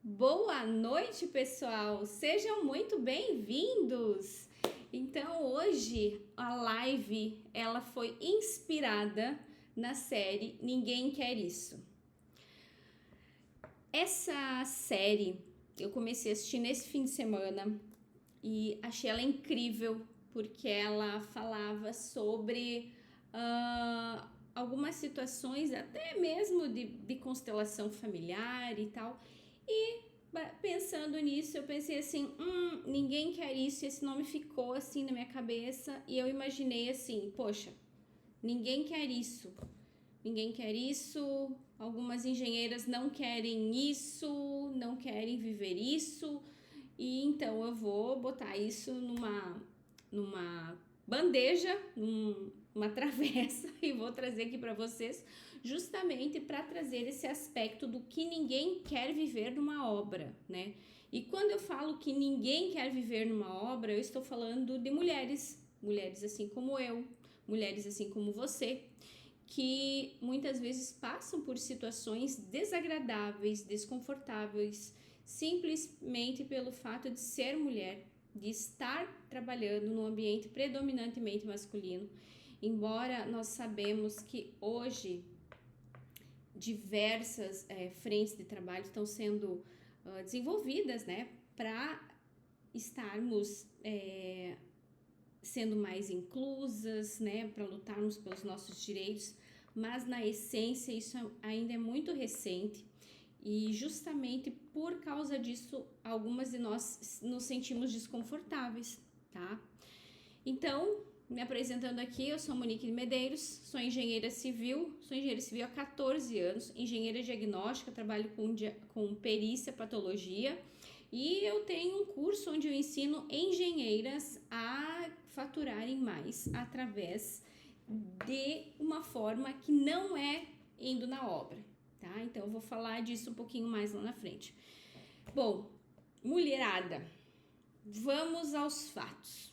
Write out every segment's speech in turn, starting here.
Boa noite, pessoal! Sejam muito bem-vindos! Então, hoje a live ela foi inspirada na série Ninguém Quer Isso. Essa série eu comecei a assistir nesse fim de semana e achei ela incrível porque ela falava sobre algumas situações, até mesmo de constelação familiar e tal. E pensando nisso, eu pensei assim, ninguém quer isso, e esse nome ficou assim na minha cabeça, e eu imaginei assim, poxa, ninguém quer isso, ninguém quer isso, algumas engenheiras não querem isso, não querem viver isso, e então eu vou botar isso numa bandeja, numa travessa, e vou trazer aqui para vocês, justamente para trazer esse aspecto do que ninguém quer viver numa obra, né? E quando eu falo que ninguém quer viver numa obra, eu estou falando de mulheres assim como eu, mulheres assim como você, que muitas vezes passam por situações desagradáveis, desconfortáveis, simplesmente pelo fato de ser mulher, de estar trabalhando num ambiente predominantemente masculino. Embora nós sabemos que hoje diversas frentes de trabalho estão sendo desenvolvidas, né, para estarmos sendo mais inclusas, né, para lutarmos pelos nossos direitos, mas na essência isso ainda é muito recente e justamente por causa disso algumas de nós nos sentimos desconfortáveis, tá? Então, me apresentando aqui, eu sou Monique de Medeiros, sou engenheira civil há 14 anos, engenheira diagnóstica, trabalho com perícia, patologia, e eu tenho um curso onde eu ensino engenheiras a faturarem mais através de uma forma que não é indo na obra, tá? Então eu vou falar disso um pouquinho mais lá na frente. Bom, mulherada, vamos aos fatos.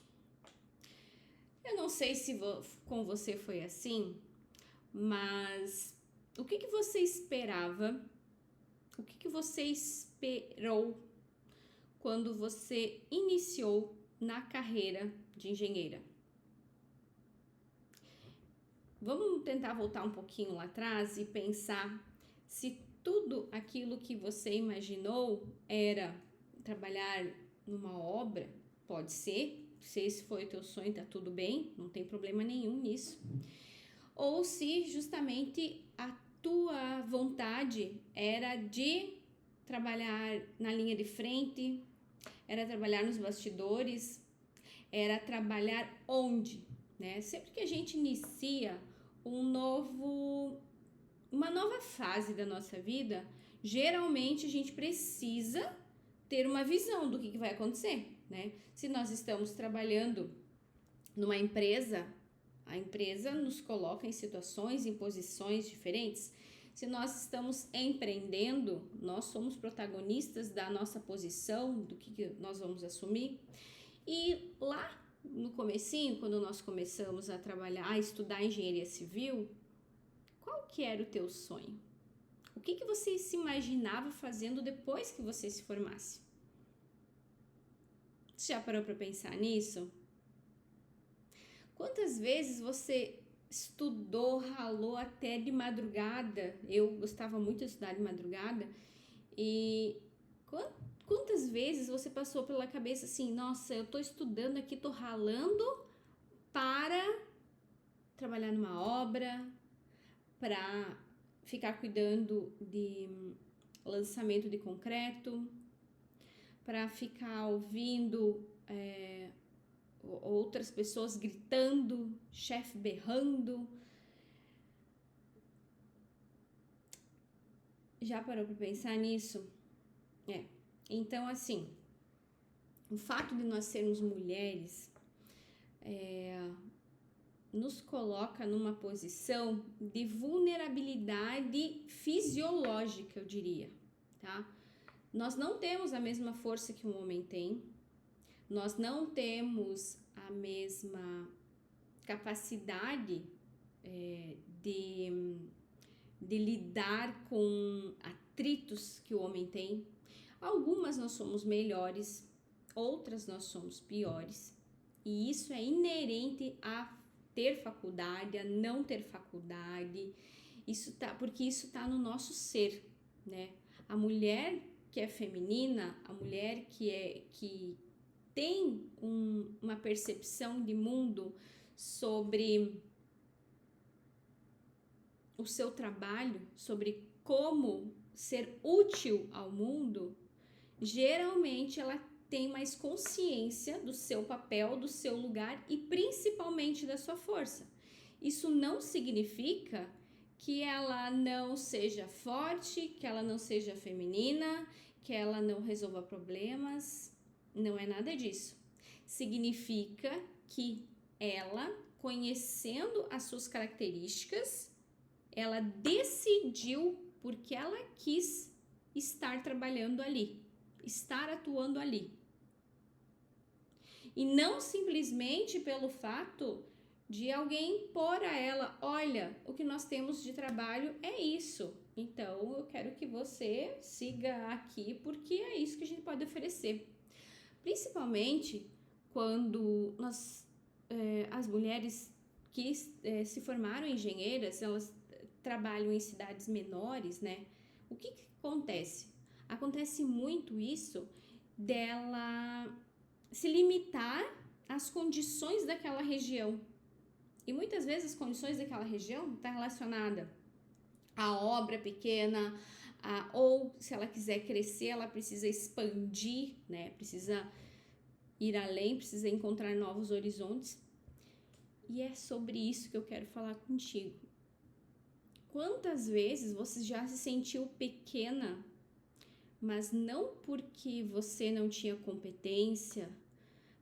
Eu não sei se com você foi assim, mas o que você esperava, o que você esperou quando você iniciou na carreira de engenheira? Vamos tentar voltar um pouquinho lá atrás e pensar se tudo aquilo que você imaginou era trabalhar numa obra. Pode ser, se esse foi o teu sonho, tá tudo bem, não tem problema nenhum nisso. Ou se justamente a tua vontade era de trabalhar na linha de frente, era trabalhar nos bastidores, era trabalhar onde, né? Sempre que a gente inicia uma nova fase da nossa vida, geralmente a gente precisa ter uma visão do que vai acontecer, né? Se nós estamos trabalhando numa empresa, a empresa nos coloca em situações, em posições diferentes. Se nós estamos empreendendo, nós somos protagonistas da nossa posição, do que nós vamos assumir. E lá no comecinho, quando nós começamos a trabalhar, a estudar engenharia civil, qual que era o teu sonho? O que você se imaginava fazendo depois que você se formasse? Você já parou para pensar nisso? Quantas vezes você estudou, ralou até de madrugada? Eu gostava muito de estudar de madrugada. E quantas vezes você passou pela cabeça assim, nossa, eu tô estudando aqui, tô ralando para trabalhar numa obra, para ficar cuidando de lançamento de concreto, para ficar ouvindo outras pessoas gritando, chefe berrando. Já parou para pensar nisso? Então, assim, o fato de nós sermos mulheres nos coloca numa posição de vulnerabilidade fisiológica, eu diria, tá? Nós não temos a mesma força que um homem tem, nós não temos a mesma capacidade de lidar com atritos que o homem tem. Algumas nós somos melhores, outras nós somos piores. E isso é inerente a ter faculdade, a não ter faculdade. Porque isso tá no nosso ser, né? A mulher que é feminina, a mulher que tem uma percepção de mundo sobre o seu trabalho, sobre como ser útil ao mundo, geralmente ela tem mais consciência do seu papel, do seu lugar e principalmente da sua força. Isso não significa que ela não seja forte, que ela não seja feminina, que ela não resolva problemas. Não é nada disso. Significa que ela, conhecendo as suas características, ela decidiu porque ela quis estar trabalhando ali, estar atuando ali. E não simplesmente pelo fato de alguém pôr a ela, olha, o que nós temos de trabalho é isso, então eu quero que você siga aqui porque é isso que a gente pode oferecer. Principalmente quando as mulheres que se formaram engenheiras, elas trabalham em cidades menores, né? O que acontece? Acontece muito isso dela se limitar às condições daquela região. E muitas vezes as condições daquela região estão relacionadas à obra pequena, ou se ela quiser crescer, ela precisa expandir, né? Precisa ir além, precisa encontrar novos horizontes. E é sobre isso que eu quero falar contigo. Quantas vezes você já se sentiu pequena, mas não porque você não tinha competência,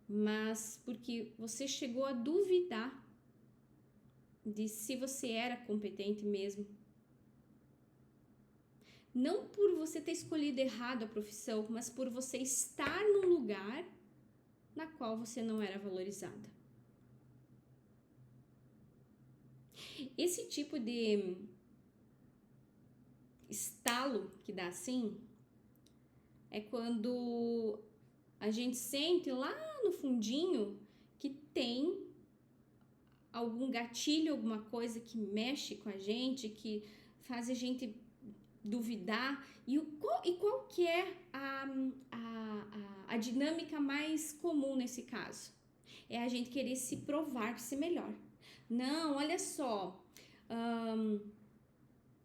mas porque você chegou a duvidar de se você era competente mesmo. Não por você ter escolhido errado a profissão, mas por você estar num lugar na qual você não era valorizada. Esse tipo de estalo que dá assim é quando a gente sente lá no fundinho que tem algum gatilho, alguma coisa que mexe com a gente, que faz a gente duvidar. E qual que é a dinâmica mais comum nesse caso? É a gente querer se provar ser melhor. Não, olha só,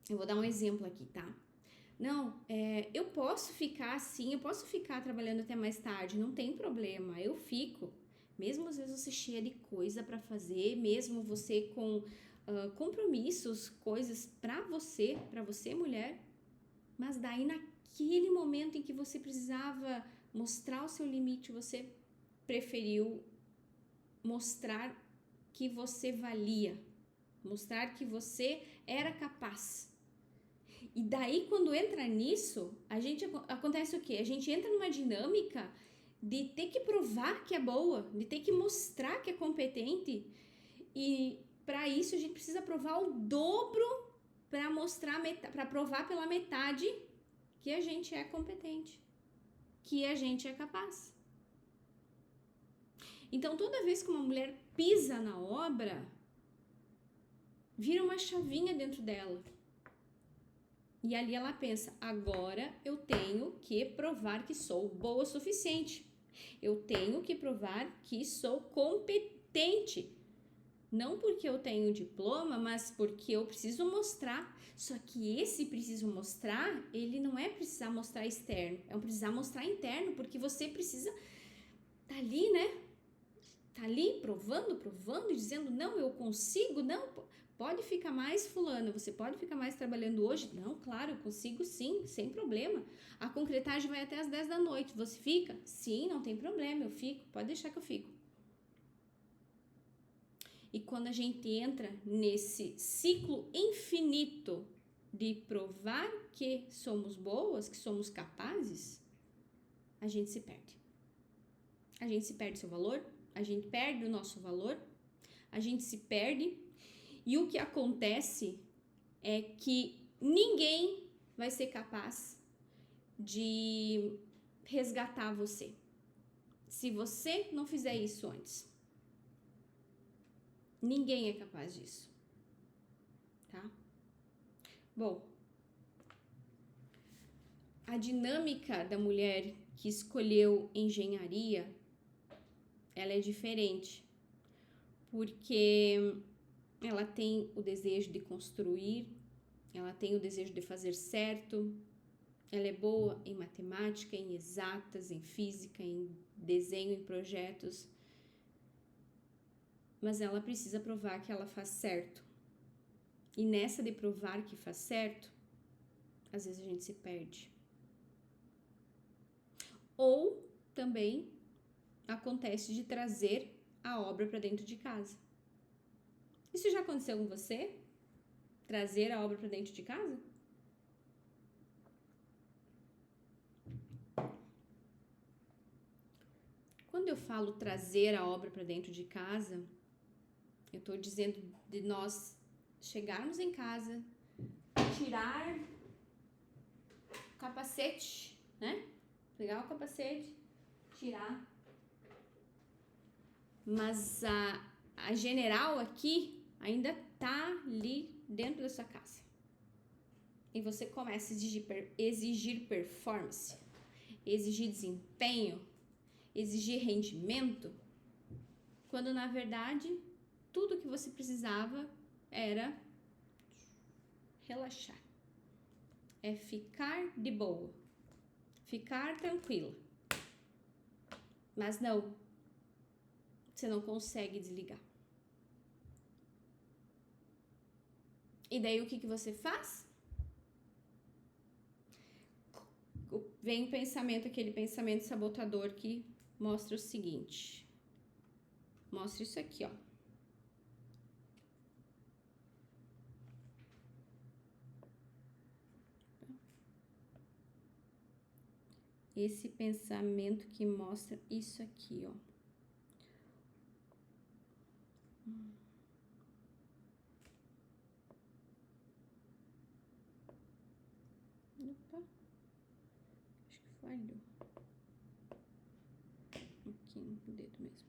eu vou dar um exemplo aqui, tá? Não, eu posso ficar assim, eu posso ficar trabalhando até mais tarde, não tem problema, eu fico. Mesmo às vezes você cheia de coisa para fazer, mesmo você com compromissos, coisas para você mulher, mas daí naquele momento em que você precisava mostrar o seu limite, você preferiu mostrar que você valia, mostrar que você era capaz. E daí, quando entra nisso, acontece o quê? A gente entra numa dinâmica de ter que provar que é boa, de ter que mostrar que é competente. E para isso a gente precisa provar o dobro para provar pela metade que a gente é competente, que a gente é capaz. Então, toda vez que uma mulher pisa na obra, vira uma chavinha dentro dela. E ali ela pensa, agora eu tenho que provar que sou boa o suficiente. Eu tenho que provar que sou competente. Não porque eu tenho diploma, mas porque eu preciso mostrar. Só que esse preciso mostrar, ele não é precisar mostrar externo, é um precisar mostrar interno, porque você precisa tá ali, né? Tá ali provando, dizendo, não, eu consigo, não, pode ficar mais fulana, você pode ficar mais trabalhando hoje? Não, claro, eu consigo sim, sem problema. A concretagem vai até as 10 da noite, você fica? Sim, não tem problema, eu fico, pode deixar que eu fico. E quando a gente entra nesse ciclo infinito de provar que somos boas, que somos capazes, a gente se perde. A gente se perde seu valor, a gente perde o nosso valor, a gente se perde. E o que acontece é que ninguém vai ser capaz de resgatar você. Se você não fizer isso antes, ninguém é capaz disso, tá? Bom, a dinâmica da mulher que escolheu engenharia, ela é diferente, porque ela tem o desejo de construir, ela tem o desejo de fazer certo, ela é boa em matemática, em exatas, em física, em desenho, em projetos, mas ela precisa provar que ela faz certo. E nessa de provar que faz certo, às vezes a gente se perde. Ou também acontece de trazer a obra para dentro de casa. Isso já aconteceu com você? Trazer a obra para dentro de casa? Quando eu falo trazer a obra para dentro de casa, eu estou dizendo de nós chegarmos em casa, tirar o capacete, né? Pegar o capacete, tirar. Mas a general aqui ainda tá ali dentro da sua casa. E você começa a exigir performance, exigir desempenho, exigir rendimento, quando na verdade tudo que você precisava era relaxar. É ficar de boa, ficar tranquilo. Mas não, você não consegue desligar. E daí o que você faz? Vem o pensamento, aquele pensamento sabotador que mostra o seguinte. Mostra isso aqui, ó. Esse pensamento que mostra isso aqui, ó. Opa. Acho que falhou. Aqui no dedo mesmo.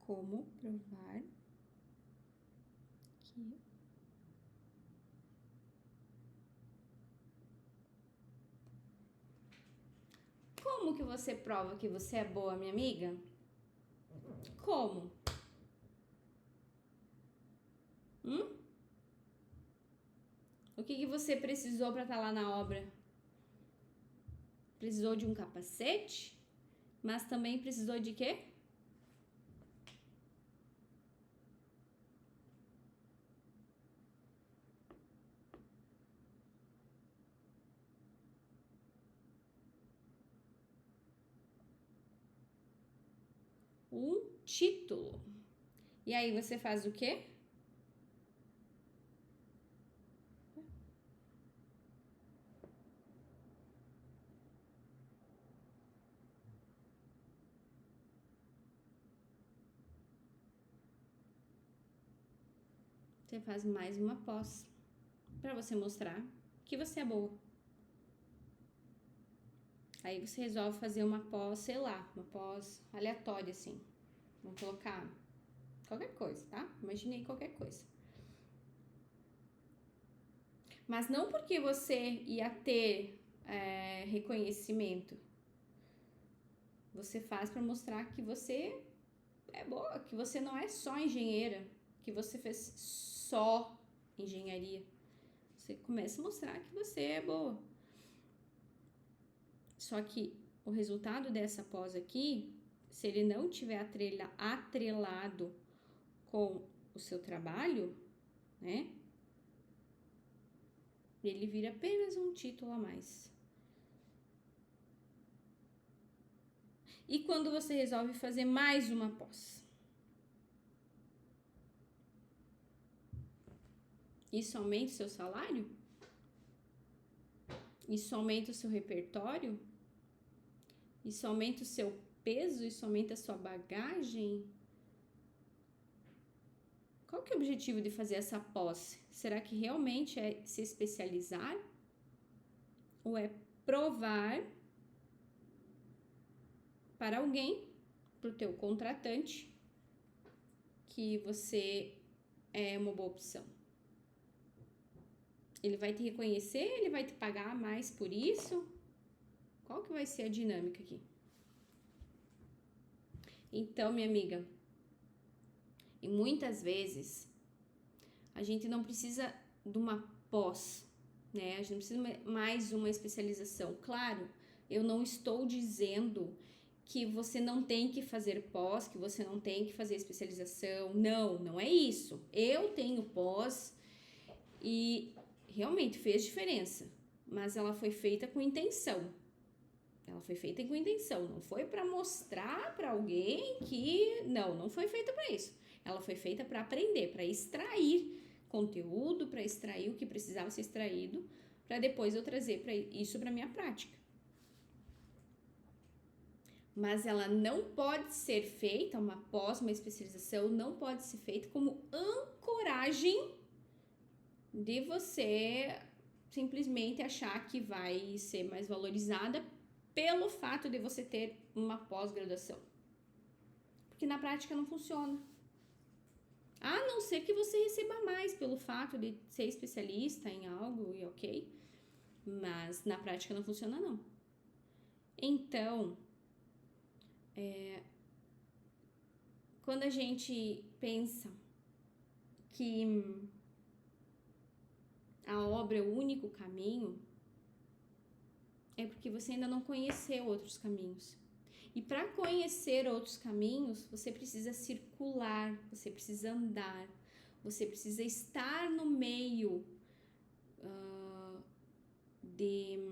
Como provar que Como que você prova que você é boa, minha amiga? Como? O que você precisou para estar lá na obra? Precisou de um capacete, mas também precisou de quê? Um título. E aí você faz o quê? Você faz mais uma pós para você mostrar que você é boa. Aí você resolve fazer uma pós, sei lá, uma pós aleatória assim. Vamos colocar qualquer coisa, tá? Imaginei qualquer coisa. Mas não porque você ia ter reconhecimento. Você faz para mostrar que você é boa, que você não é só engenheira, que você fez só engenharia. Você começa a mostrar que você é boa. Só que o resultado dessa pós aqui, se ele não tiver atrelado com o seu trabalho, né? Ele vira apenas um título a mais. E quando você resolve fazer mais uma pós? Isso aumenta o seu salário? Isso aumenta o seu repertório? Isso aumenta o seu peso? Isso aumenta a sua bagagem? Qual que é o objetivo de fazer essa pós? Será que realmente é se especializar? Ou é provar para alguém, para o teu contratante, que você é uma boa opção? Ele vai te reconhecer? Ele vai te pagar mais por isso? Qual que vai ser a dinâmica aqui? Então, minha amiga, e muitas vezes a gente não precisa de uma pós, né? A gente não precisa mais uma especialização. Claro, eu não estou dizendo que você não tem que fazer pós, que você não tem que fazer especialização. Não, não é isso. Eu tenho pós e realmente fez diferença, mas ela foi feita com intenção. Ela foi feita com intenção, não foi para mostrar para alguém que... Não foi feita para isso. Ela foi feita para aprender, para extrair conteúdo, para extrair o que precisava ser extraído, para depois eu trazer isso para minha prática. Mas ela não pode ser feita, uma pós, uma especialização, não pode ser feita como ancoragem de você simplesmente achar que vai ser mais valorizada pelo fato de você ter uma pós-graduação. Porque na prática não funciona. A não ser que você receba mais pelo fato de ser especialista em algo e ok. Mas na prática não funciona não. Então, quando a gente pensa que a obra é o único caminho, é porque você ainda não conheceu outros caminhos. E para conhecer outros caminhos, você precisa circular, você precisa andar, você precisa estar no meio de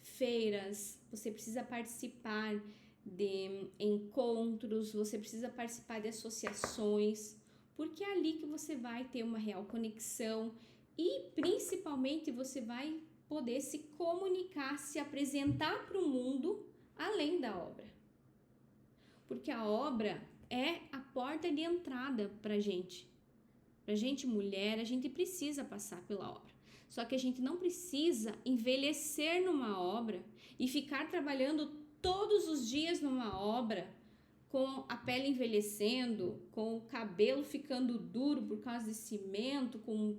feiras, você precisa participar de encontros, você precisa participar de associações, porque é ali que você vai ter uma real conexão e principalmente você vai poder se comunicar, se apresentar para o mundo além da obra. Porque a obra é a porta de entrada para gente. Para gente mulher, a gente precisa passar pela obra. Só que a gente não precisa envelhecer numa obra e ficar trabalhando todos os dias numa obra com a pele envelhecendo, com o cabelo ficando duro por causa de cimento, com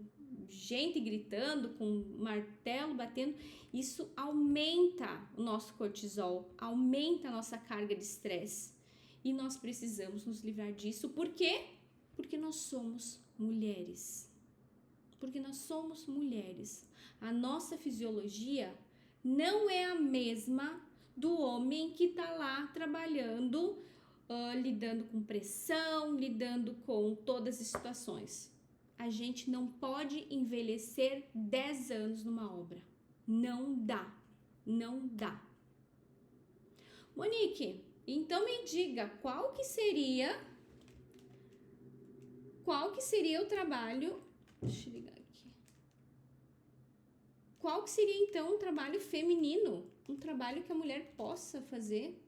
gente gritando, com martelo batendo. Isso aumenta o nosso cortisol, aumenta a nossa carga de estresse. E nós precisamos nos livrar disso. Por quê? Porque nós somos mulheres. Porque nós somos mulheres. A nossa fisiologia não é a mesma do homem que está lá trabalhando, lidando com pressão, lidando com todas as situações. A gente não pode envelhecer 10 anos numa obra. Não dá. Não dá. Monique, então me diga, qual que seria o trabalho... Deixa eu ligar aqui. Qual que seria então um trabalho feminino? Um trabalho que a mulher possa fazer?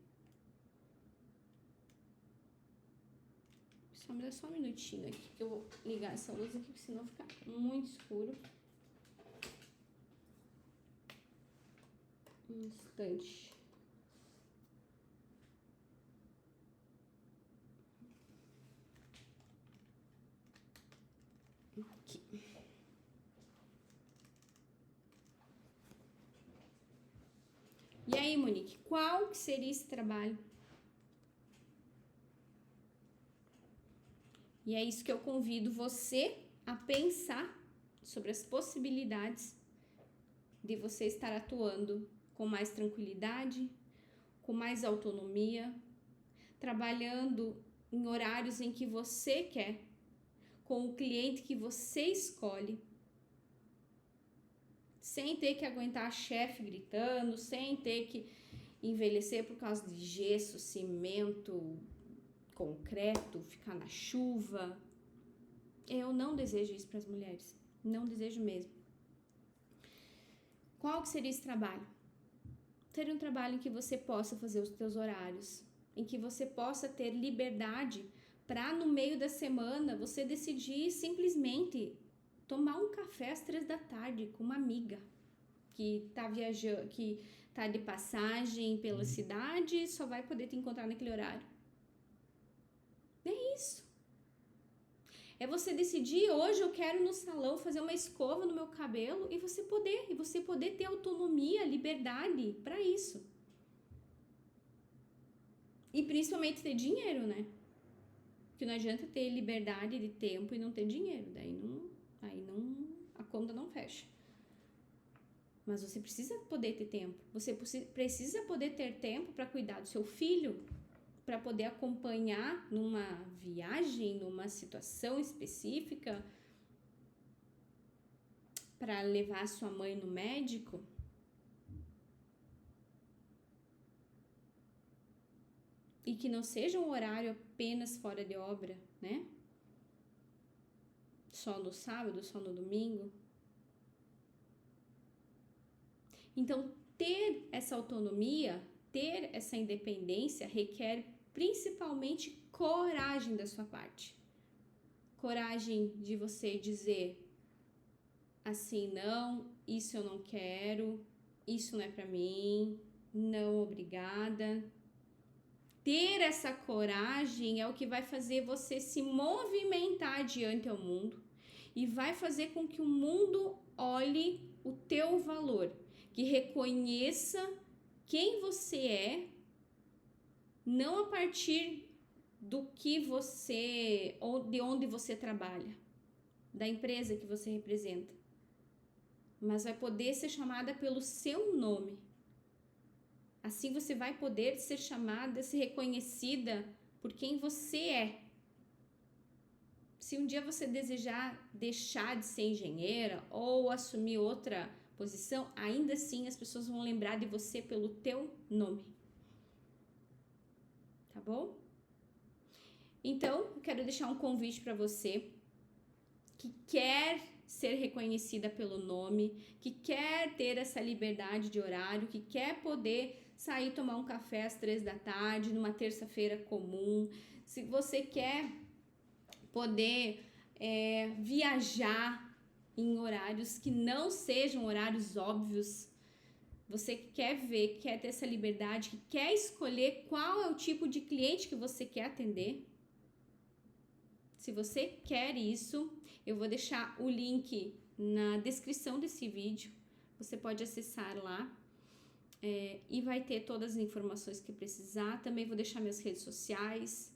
Só me dá só um minutinho aqui, que eu vou ligar essa luz aqui, porque senão fica muito escuro. Um instante. Aqui. E aí, Monique, qual que seria esse trabalho? E é isso que eu convido você a pensar sobre as possibilidades de você estar atuando com mais tranquilidade, com mais autonomia, trabalhando em horários em que você quer, com o cliente que você escolhe, sem ter que aguentar a chefe gritando, sem ter que envelhecer por causa de gesso, cimento, concreto, ficar na chuva. Eu não desejo isso para as mulheres, não desejo mesmo. Qual que seria esse trabalho? Seria um trabalho em que você possa fazer os seus horários, em que você possa ter liberdade para no meio da semana você decidir simplesmente tomar um café às 3 da tarde com uma amiga que tá viajando, que tá de passagem pela cidade, só vai poder te encontrar naquele horário. É isso. É você decidir, hoje eu quero no salão fazer uma escova no meu cabelo e você poder ter autonomia, liberdade para isso. E principalmente ter dinheiro, né? Porque não adianta ter liberdade de tempo e não ter dinheiro, a conta não fecha. Mas você precisa poder ter tempo, você precisa poder ter tempo para cuidar do seu filho, para poder acompanhar numa viagem, numa situação específica, para levar sua mãe no médico. E que não seja um horário apenas fora de obra, né? Só no sábado, só no domingo. Então, ter essa autonomia, ter essa independência requer principalmente coragem da sua parte. Coragem de você dizer assim, não, isso eu não quero, isso não é pra mim, não, obrigada. Ter essa coragem é o que vai fazer você se movimentar diante ao mundo e vai fazer com que o mundo olhe o teu valor, que reconheça quem você é, não a partir do que você, ou de onde você trabalha, da empresa que você representa, mas vai poder ser chamada pelo seu nome. Assim você vai poder ser chamada, ser reconhecida por quem você é. Se um dia você desejar deixar de ser engenheira ou assumir outra posição, ainda assim as pessoas vão lembrar de você pelo teu nome. Tá bom? Então, eu quero deixar um convite para você que quer ser reconhecida pelo nome, que quer ter essa liberdade de horário, que quer poder sair tomar um café às 3 da tarde, numa terça-feira comum. Se você quer poder viajar em horários que não sejam horários óbvios, você quer ver, quer ter essa liberdade, que quer escolher qual é o tipo de cliente que você quer atender. Se você quer isso, eu vou deixar o link na descrição desse vídeo. Você pode acessar lá e vai ter todas as informações que precisar. Também vou deixar minhas redes sociais.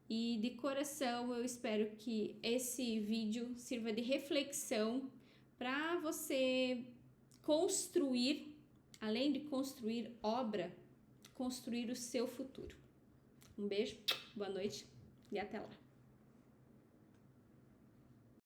E de coração eu espero que esse vídeo sirva de reflexão para você construir, além de construir obra, construir o seu futuro. Um beijo, boa noite e até lá.